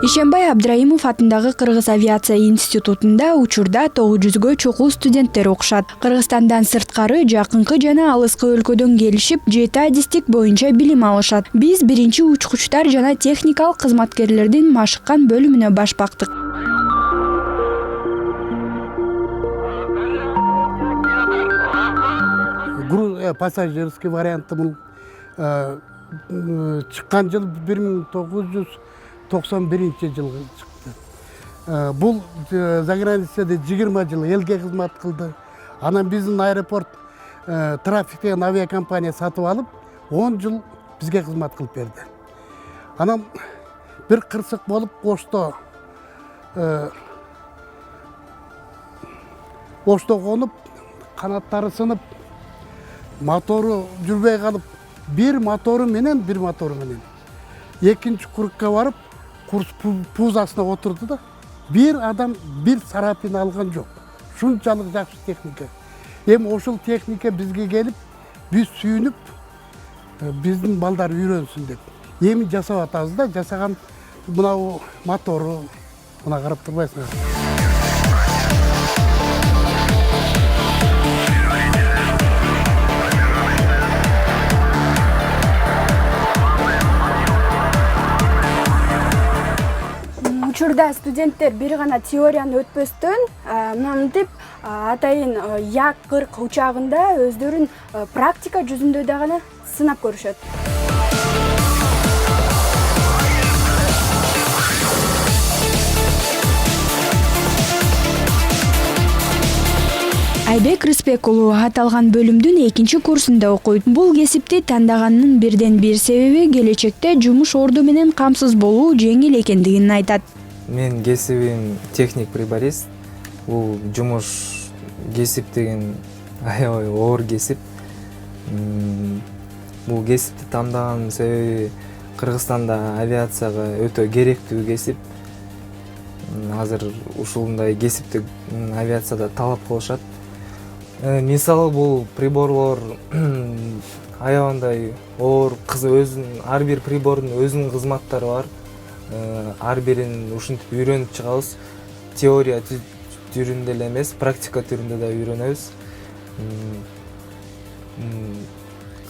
Ишенбай Абдраимов атындагы Кыргыз авиация институтунда учурда 900гө чукул студенттер окушат. Кыргызстандан сырткары жакынкы жана алыскы өлкөдөн келишип, 7 адистик боюнча билим алышат. Биз биринчи учкучтар жана техникалык кызматкерлердин машыккан бөлүмүнө баш бактык. Пассажирский варианты бул чыккан жыл 1991 жылы чыкты. Бул заграницада 20 жыл элге кызмат кылды. Анан биздин аэропорт трафик деген авиакомпания сатып алып, 10 жыл бизге кызмат кылып берди. Анан бир кырсык болуп Ошто конуп, канаттары сынып, мотору жүрбөй калып, bir motoru менен экинчи курукка барып, курс пузасына отурду да, bir адам bir сарапин алган жок. Шунчалык жакшы техника. Эми ошол техника бизге келип, биз сүйүнүп, биздин балдар үйрөнсүн деп. Эми жасап атабыз да, жасаган мынау мотору мына карап турбайсыңар. Учурда студенттер бир гана теорияны өтпөстөн, мынтип атайын Як-40 учагында өздөрүн практика жүзүндө дагы сынап көрүшөт. Айбек Рыспек уулу аталган бөлүмдүн 2-курсунда окуйт. Бул кесипти тандаганынын бирден бир себеби келечекте жумуш орду менен камсыз болуу жеңил экендигин айтат. Мен кесибим техник приборист. Бул жумуш кесип деген аябай оор кесип. Бул кесипти тандаган себеби Кыргызстанда авиацияга өтө керектүү кесип. Азыр ушундай кесипти авиацияда талап кылышат. Мисалы бул приборлор аябандай оор, ар бир прибордун өзүнүн кызматтары бар. Ар бирин ушинтип үйрөнүп чыгабыз. Теория түрүндө эле эмес, практика түрүндө да үйрөнөбүз.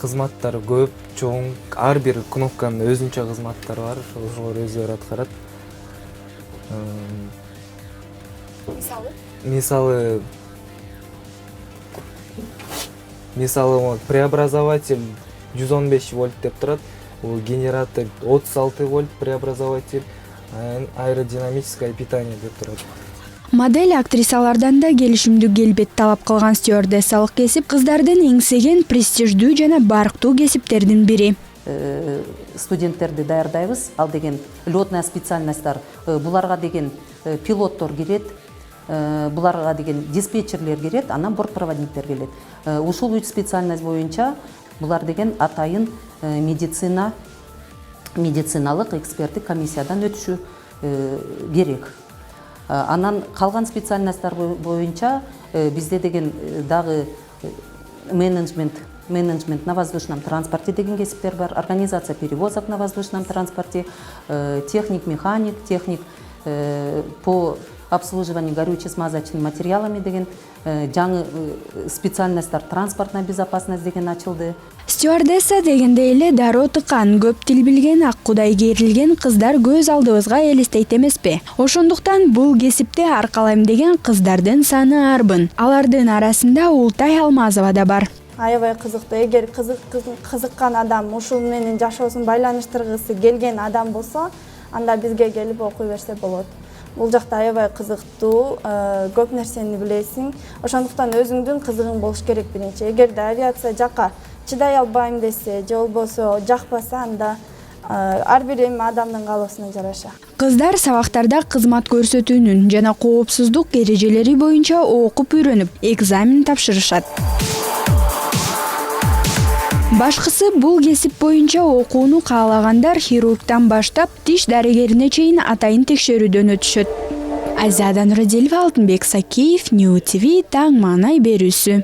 Кызматтары көп, чоң, ар бир кнопканын өзүнчө кызматтары бар, ошолор өздөрү аткарат. Мисалы преобразователь 115 вольт деп турат. Генератор 36 вольт преобразователь, аэродинамическое питание деп турат. Модель актрисалардан да келишимдүү келбет талап кылган стюардессалык кесип кыздардын эңсеген престиждүү жана барктуу кесиптердин бири. Студенттерди даярдайбыз. Ал деген лётная специальностьтар, буларга деген пилоттор кирет, буларга деген диспетчерлер кирет, анан бортпроводниктер келет. Ушул 3 специальность боюнча булар деген атайын медициналык эксперттик комиссиядан өтүшү керек. Анан калган специальностьтар боюнча бизде деген дагы менеджмент на воздушном транспорте деген кесиптер бар, организация перевозок на воздушном транспорте, техник-механик, техник по обслуживанию горюче-смазочными материалами деген жаңы специальностьтар, транспортная безопасность деген ачылды. Стюардесса дегенде эле дароо тыкан, көп тил билген, ак кудай керилген кыздар көз алдыбызга элестейт эмеспи? Ошондуктан бул кесипти аркалайм деген кыздардын саны арбын. Алардын арасында Ултай Алмазова да бар. Аябай кызыктуу. Эгер кызыккан адам, ушул менен жашоосун байланыштыргысы келген адам болсо, анда бизге келип окуй берсе болот. Бул жакта аябай кызыктуу, көп нерсени билесиң. Ошондуктан өзүңдүн кызыгың болуш керек биринчи. Эгерде авиация жака чыдай албайм десе, же болбосо жакпаса, анда ар бир эми адамдын каалоосуна жараша. Кыздар сабактарда кызмат көрсөтүүнүн жана коопсуздук эрежелери боюнча окуп үйрөнүп, экзамен тапшырышат. Башкысы бул кесип боюнча окууну каалагандар хирургтан баштап тиш дарыгерине чейин атайын текшерүүдөн өтүшөт. Азада Нуродилова, Алтынбек Сакеев, Нью ТВ, таң маанай берүүсү.